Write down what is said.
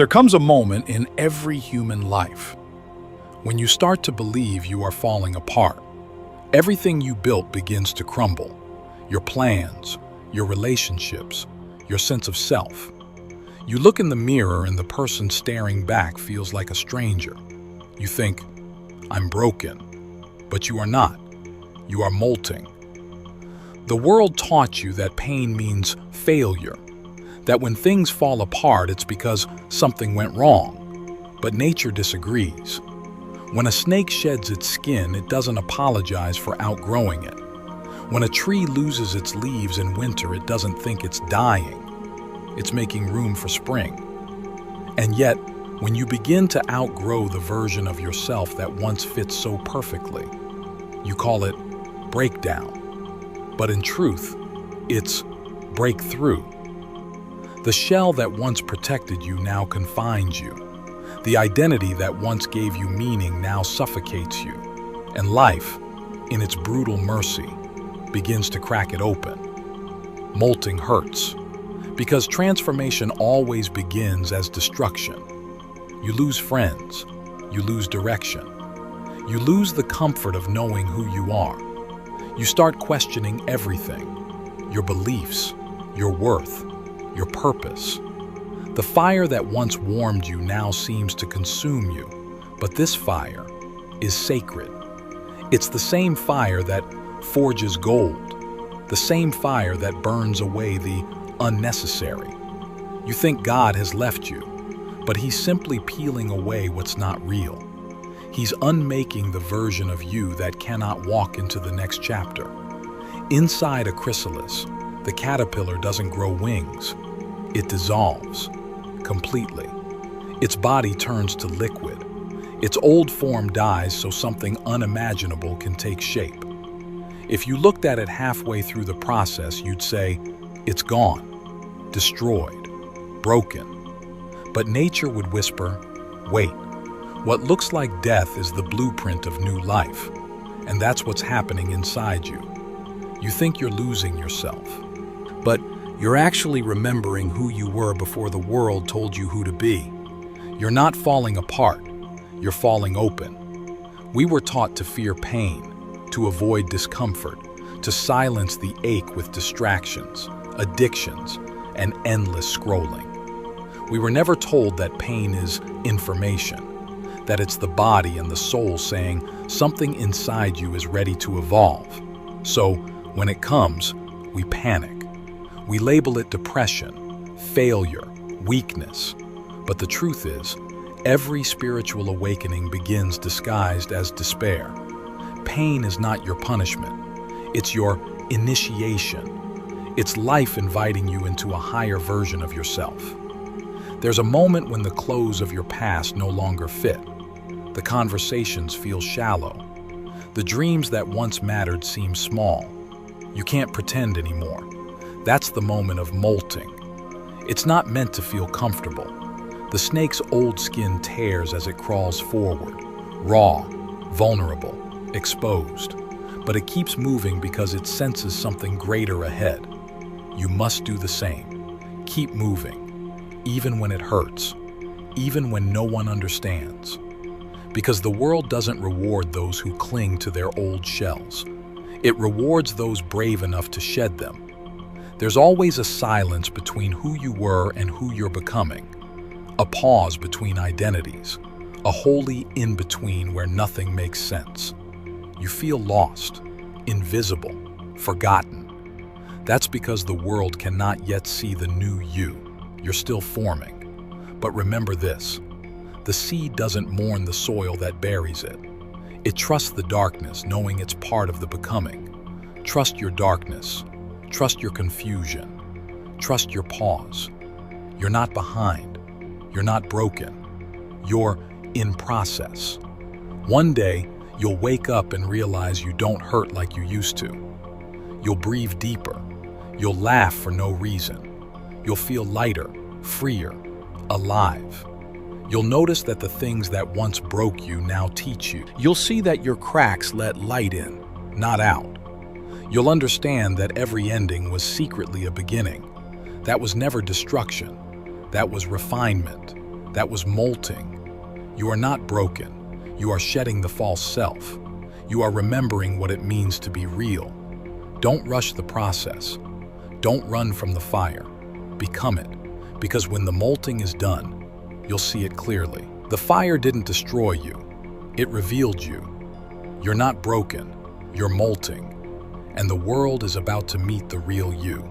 There comes a moment in every human life when you start to believe you are falling apart. Everything you built begins to crumble. Your plans, your relationships, your sense of self. You look in the mirror and the person staring back feels like a stranger. You think, I'm broken. But you are not. You are molting. The world taught you that pain means failure, that when things fall apart, it's because something went wrong. But nature disagrees. When a snake sheds its skin, it doesn't apologize for outgrowing it. When a tree loses its leaves in winter, it doesn't think it's dying. It's making room for spring. And yet, when you begin to outgrow the version of yourself that once fit so perfectly, you call it breakdown. But in truth, it's breakthrough. The shell that once protected you now confines you. The identity that once gave you meaning now suffocates you. And life, in its brutal mercy, begins to crack it open. Molting hurts, because transformation always begins as destruction. You lose friends, you lose direction. You lose the comfort of knowing who you are. You start questioning everything, your beliefs, your worth, your purpose. The fire that once warmed you now seems to consume you, but this fire is sacred. It's the same fire that forges gold, the same fire that burns away the unnecessary. You think God has left you, but He's simply peeling away what's not real. He's unmaking the version of you that cannot walk into the next chapter. Inside a chrysalis, the caterpillar doesn't grow wings. It dissolves completely. Its body turns to liquid. Its old form dies so something unimaginable can take shape. If you looked at it halfway through the process, you'd say, it's gone, destroyed, broken. But nature would whisper, wait. What looks like death is the blueprint of new life, and that's what's happening inside you. You think you're losing yourself, but you're actually remembering who you were before the world told you who to be. You're not falling apart, you're falling open. We were taught to fear pain, to avoid discomfort, to silence the ache with distractions, addictions, and endless scrolling. We were never told that pain is information, that it's the body and the soul saying something inside you is ready to evolve. So, when it comes, we panic. We label it depression, failure, weakness. But the truth is, every spiritual awakening begins disguised as despair. Pain is not your punishment. It's your initiation. It's life inviting you into a higher version of yourself. There's a moment when the clothes of your past no longer fit. The conversations feel shallow. The dreams that once mattered seem small. You can't pretend anymore. That's the moment of molting. It's not meant to feel comfortable. The snake's old skin tears as it crawls forward, raw, vulnerable, exposed. But it keeps moving because it senses something greater ahead. You must do the same. Keep moving, even when it hurts, even when no one understands. Because the world doesn't reward those who cling to their old shells. It rewards those brave enough to shed them. There's always a silence between who you were and who you're becoming, a pause between identities, a holy in-between where nothing makes sense. You feel lost, invisible, forgotten. That's because the world cannot yet see the new you. You're still forming. But remember this. The seed doesn't mourn the soil that buries it. It trusts the darkness, knowing it's part of the becoming. Trust your darkness. Trust your confusion. Trust your pause. You're not behind. You're not broken. You're in process. One day, you'll wake up and realize you don't hurt like you used to. You'll breathe deeper. You'll laugh for no reason. You'll feel lighter, freer, alive. You'll notice that the things that once broke you now teach you. You'll see that your cracks let light in, not out. You'll understand that every ending was secretly a beginning. That was never destruction. That was refinement. That was molting. You are not broken. You are shedding the false self. You are remembering what it means to be real. Don't rush the process. Don't run from the fire. Become it. Because when the molting is done, you'll see it clearly. The fire didn't destroy you. It revealed you. You're not broken. You're molting. And the world is about to meet the real you.